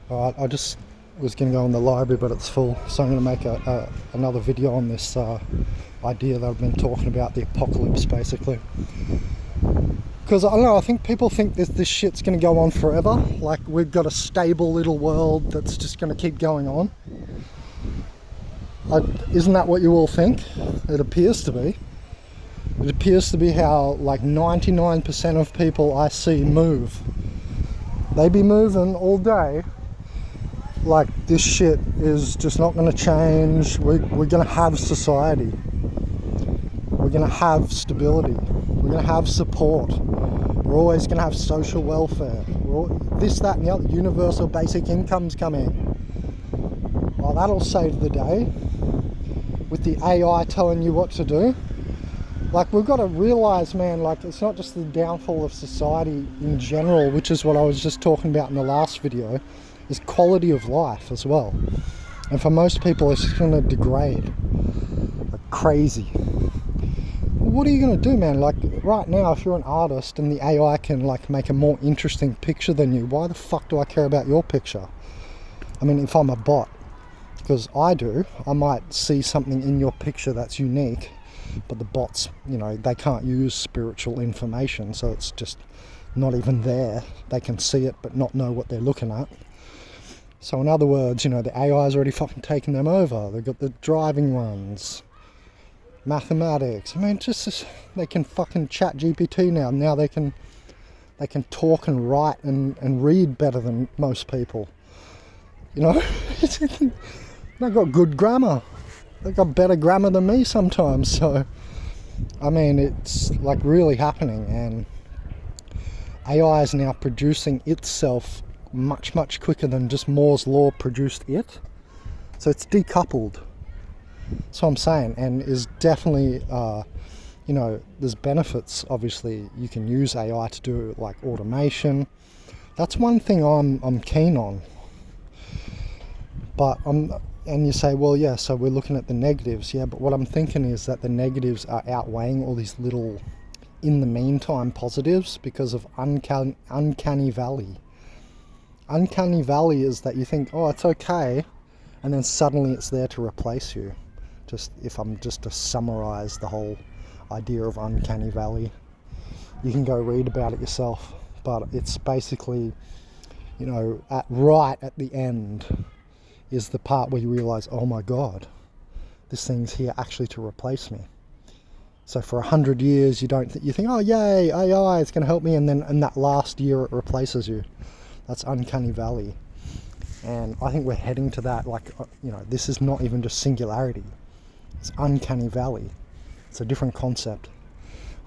Alright, I just was going to go in the library, but it's full, so I'm going to make another video on this idea that I've been talking about, the apocalypse, basically. Because I don't know, I think people think this shit's going to go on forever. Like, we've got a stable little world that's just going to keep going on. Isn't that what you all think? It appears to be. It appears to be how, like, 99% of people I see move. They be moving all day. Like, this shit is just not going to change. We're going to have society. We're going to have stability. We're going to have support. We're always going to have social welfare. This, that and the other. Universal basic income's coming. Well, that'll save the day. With the AI telling you what to do. Like, we've got to realise, man, like, it's not just the downfall of society in general, which is what I was just talking about in the last video, is quality of life as well. And for most people, it's just going to degrade like crazy. What are you going to do, man? Like, right now, if you're an artist and the AI can, like, make a more interesting picture than you, why the fuck do I care about your picture? I mean, if I'm a bot, because I might see something in your picture that's unique, but the bots, you know, they can't use spiritual information, so it's just not even there. They can see it but not know what they're looking at. So in other words, you know, the AI's already fucking taken them over. They've got the driving ones, mathematics. I mean, just they can fucking chat GPT now. Now they can talk and write and read better than most people. You know, they've got good grammar. They've got better grammar than me sometimes. So, I mean, it's like really happening, and AI is now producing itself much quicker than just Moore's law produced it. So it's decoupled. That's what I'm saying, and is definitely, you know, there's benefits. Obviously, you can use AI to do like automation. That's one thing I'm keen on. But and you say, well, yeah, so we're looking at the negatives. Yeah, but what I'm thinking is that the negatives are outweighing all these little, in the meantime, positives because of uncanny valley. Uncanny valley is that you think, oh, it's okay, and then suddenly it's there to replace you. Just if I'm just to summarize the whole idea of uncanny valley, you can go read about it yourself. But it's basically, you know, right at the end is the part where you realize, oh my god, this thing's here actually to replace me. So for 100 years you think, oh yay, AI, it's going to help me, and then in that last year it replaces you. That's uncanny valley. And I think we're heading to that. Like, you know, this is not even just singularity, it's uncanny valley. It's a different concept.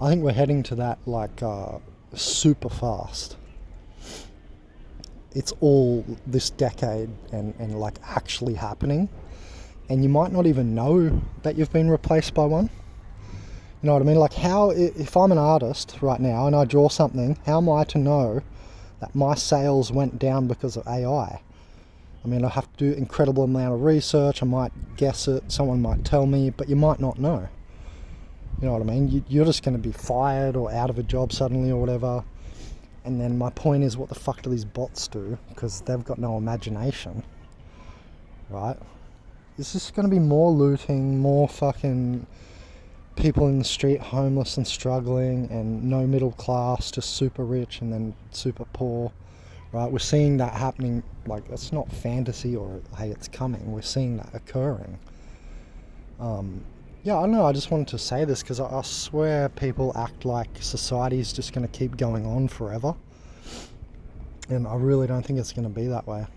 I think we're heading to that, like, super fast. It's all this decade and like actually happening, and you might not even know that you've been replaced by one. You know what I mean? Like, how, if I'm an artist right now and I draw something, how am I to know that my sales went down because of AI? I mean, I have to do incredible amount of research. I might guess it, someone might tell me, but you might not know. You know what I mean? You're just going to be fired or out of a job suddenly or whatever. And then my point is, what the fuck do these bots do? Because they've got no imagination, right? It's just going to be more looting, more fucking people in the street homeless and struggling, and no middle class, just super rich and then super poor, right? We're seeing that happening. Like, it's not fantasy or, hey, it's coming. We're seeing that occurring. Yeah, I don't know, I just wanted to say this because I swear people act like society's just going to keep going on forever. And I really don't think it's going to be that way.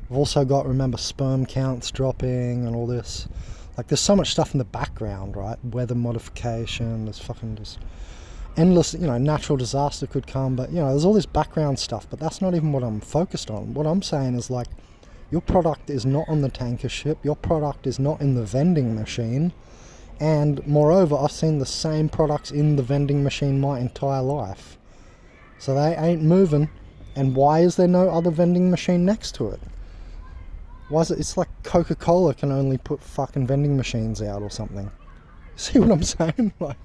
We've also got, remember, sperm counts dropping and all this. Like, there's so much stuff in the background, right? Weather modification, there's fucking just endless, you know, natural disaster could come. But, you know, there's all this background stuff. But that's not even what I'm focused on. What I'm saying is, like, your product is not on the tanker ship. Your product is not in the vending machine. And moreover, I've seen the same products in the vending machine my entire life. So they ain't moving. And why is there no other vending machine next to it? Why is it? It's like Coca-Cola can only put fucking vending machines out or something. See what I'm saying? Like,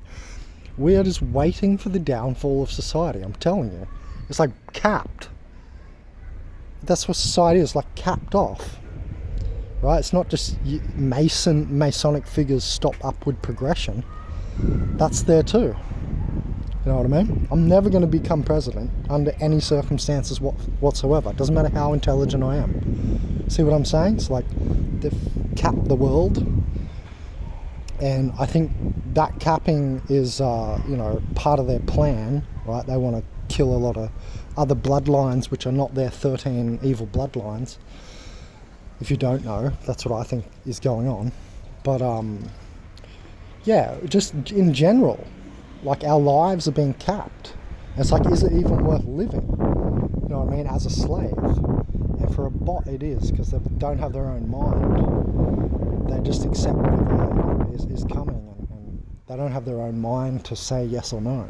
we are just waiting for the downfall of society. I'm telling you. It's like capped. that's what society is, like, capped off, right? It's not just Masonic figures stop upward progression. That's there too. You know what I mean? I'm never going to become president under any circumstances whatsoever. It doesn't matter how intelligent I am. See what I'm saying? It's like they've capped the world, and I think that capping is, part of their plan, right? They want to kill a lot of other bloodlines which are not their 13 evil bloodlines. If you don't know, that's what I think is going on. But just in general, like, our lives are being capped. And it's like, is it even worth living? You know what I mean? As a slave. And for a bot, it is, because they don't have their own mind. They just accept whatever is coming, and they don't have their own mind to say yes or no.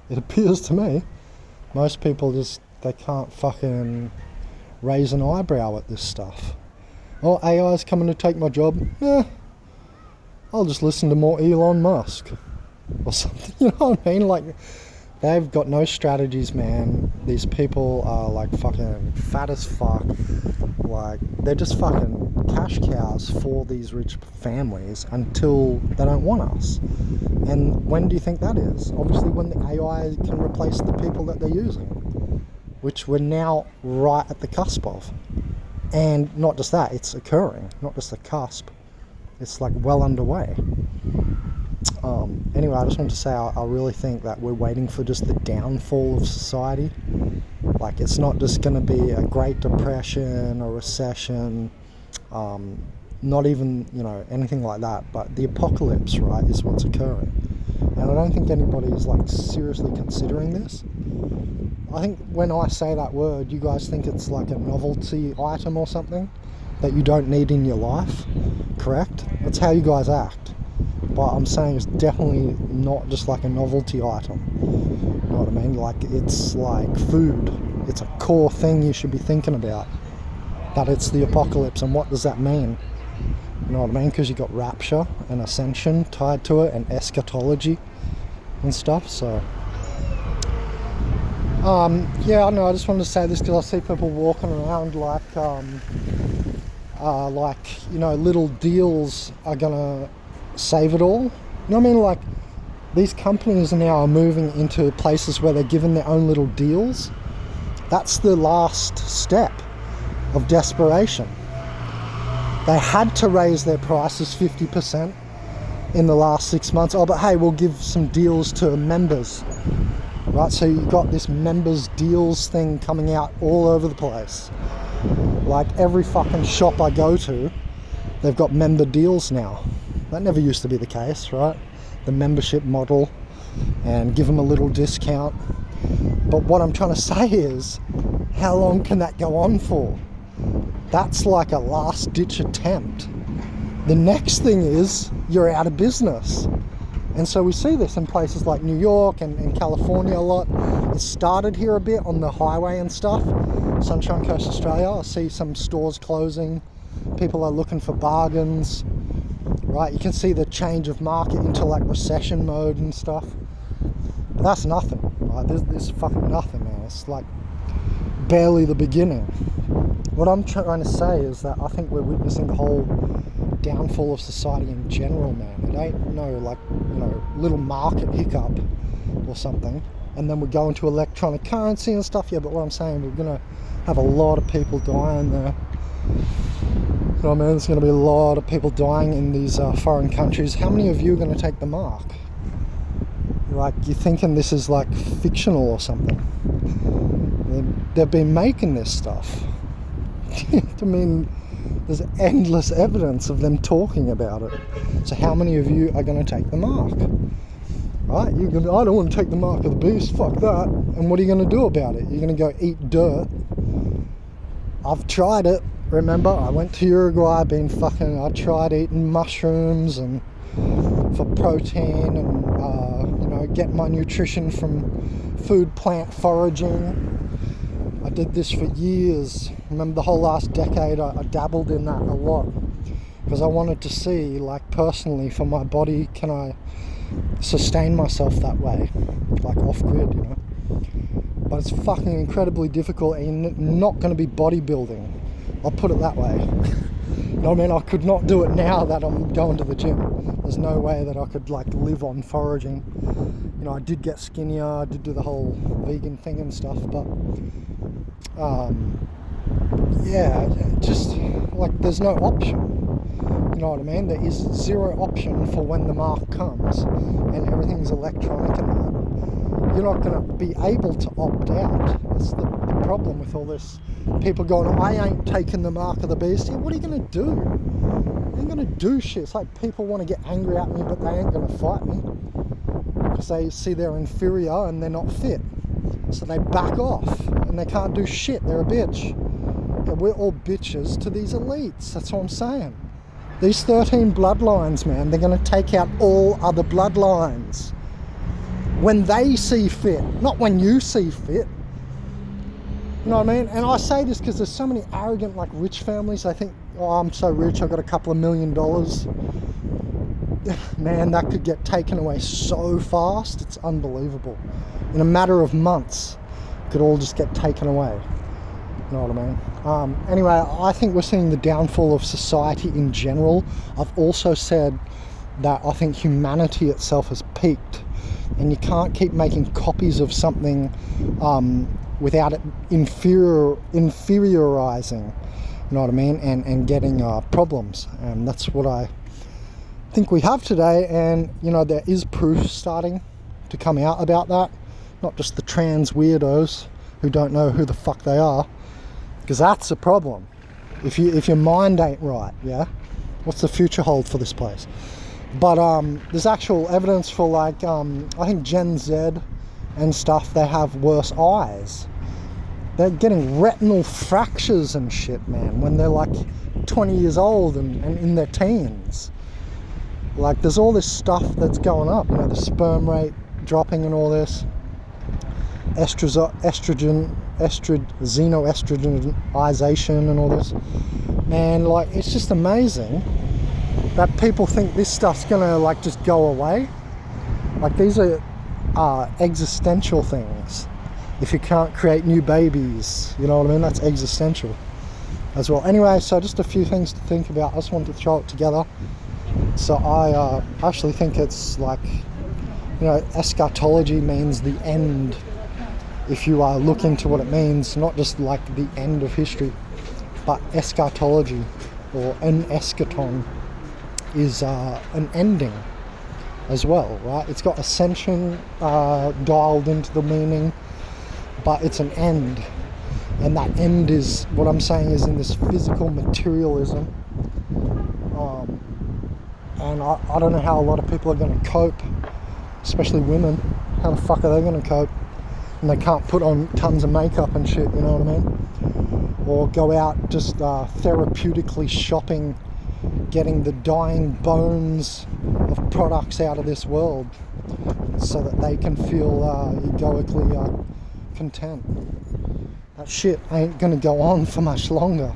It appears to me most people they can't fucking raise an eyebrow at this stuff. Oh, AI's coming to take my job. I'll just listen to more Elon Musk or something. You know what I mean? Like, they've got no strategies, man. These people are like fucking fat as fuck. Like, they're just fucking cash cows for these rich families until they don't want us. And when do you think that is? Obviously when the AI can replace the people that they're using, which we're now right at the cusp of. And not just that, it's occurring, not just the cusp. It's like well underway. Anyway, I just want to say I really think that we're waiting for just the downfall of society. Like, it's not just going to be a Great Depression or recession, not even, anything like that, but the apocalypse, right, is what's occurring. And I don't think anybody is, like, seriously considering this. I think when I say that word, you guys think it's like a novelty item or something that you don't need in your life, correct? That's how you guys act. But I'm saying it's definitely not just like a novelty item. You know what I mean? Like, it's like food. It's a core thing you should be thinking about. That it's the apocalypse, and what does that mean? You know what I mean? Because you got rapture and ascension tied to it, and eschatology and stuff. So, I know. I just wanted to say this because I see people walking around like, little deals are gonna save it all. You know what I mean? Like, these companies now are moving into places where they're given their own little deals. That's the last step of desperation. They had to raise their prices 50% in the last 6 months. Oh, but hey, we'll give some deals to members. Right, so you've got this members deals thing coming out all over the place. Like, every fucking shop I go to, they've got member deals now. That never used to be the case, right? The membership model, and give them a little discount. But what I'm trying to say is, how long can that go on for? That's like a last-ditch attempt. The next thing is, you're out of business. And so we see this in places like New York and California a lot. It started here a bit on the highway and stuff. Sunshine Coast, Australia. I see some stores closing. People are looking for bargains. Right, you can see the change of market into like recession mode and stuff. But that's nothing, right? There's fucking nothing, man. It's like barely the beginning. What I'm trying to say is that I think we're witnessing the whole downfall of society in general, man. It ain't little market hiccup or something, and then we're going to electronic currency and stuff. Yeah, but what I'm saying, we're gonna have a lot of people dying there. You know what I mean? There's going to be a lot of people dying in these foreign countries. How many of you are going to take the mark? Like, you're thinking this is like fictional or something. They've been making this stuff. I mean, there's endless evidence of them talking about it. So how many of you are going to take the mark? Right? I don't want to take the mark of the beast. Fuck that. And what are you going to do about it? You're going to go eat dirt. I've tried it. Remember, I went to Uruguay, I tried eating mushrooms and for protein and, get my nutrition from food plant foraging. I did this for years. Remember the whole last decade, I dabbled in that a lot because I wanted to see, like, personally for my body, can I sustain myself that way, like off-grid, but it's fucking incredibly difficult, and you're not going to be bodybuilding. I'll put it that way. You know what I mean? I could not do it now that I'm going to the gym. There's no way that I could like live on foraging. You know, I did get skinnier, I did do the whole vegan thing and stuff, but yeah, just like there's no option. You know what I mean? There is zero option for when the mark comes and everything's electronic and that. You're not going to be able to opt out. That's the problem with all this. People going, I ain't taking the mark of the beast. Yeah, what are you going to do? You ain't going to do shit. It's like people want to get angry at me, but they ain't going to fight me because they see they're inferior and they're not fit. So they back off and they can't do shit. They're a bitch. Yeah, we're all bitches to these elites. That's what I'm saying. These 13 bloodlines, man, they're going to take out all other bloodlines when they see fit, not when you see fit. You know what I mean? And I say this because there's so many arrogant, like, rich families. They think, oh, I'm so rich, I've got a couple of $1 million. Man, that could get taken away so fast. It's unbelievable. In a matter of months, it could all just get taken away. You know what I mean? Anyway, I think we're seeing the downfall of society in general. I've also said that I think humanity itself has peaked, and you can't keep making copies of something without it inferiorizing, you know what I mean, and getting problems. And that's what I think we have today. And you know, there is proof starting to come out about that, not just the trans weirdos who don't know who the fuck they are, because that's a problem. If your mind ain't right, yeah, what's the future hold for this place? But there's actual evidence for, like, I think Gen Z and stuff, they have worse eyes. They're getting retinal fractures and shit, man, when they're like 20 years old and in their teens. Like, there's all this stuff that's going up, you know, the sperm rate dropping and all this. Xenoestrogenization and all this. Man, like, it's just amazing that people think this stuff's gonna, like, just go away. Like, these are existential things. If you can't create new babies, you know what I mean? That's existential as well. Anyway, so just a few things to think about. I just wanted to throw it together. So I actually think it's like, you know, eschatology means the end. If you look into what it means, not just like the end of history, but eschatology, or an eschaton, is an ending as well, right? It's got ascension dialed into the meaning, but it's an end. And that end is, what I'm saying, is in this physical materialism. And I don't know how a lot of people are going to cope, especially women. How the fuck are they going to cope? And they can't put on tons of makeup and shit, you know what I mean? Or go out just therapeutically shopping, getting the dying bones of products out of this world so that they can feel egoically content. That shit ain't gonna go on for much longer.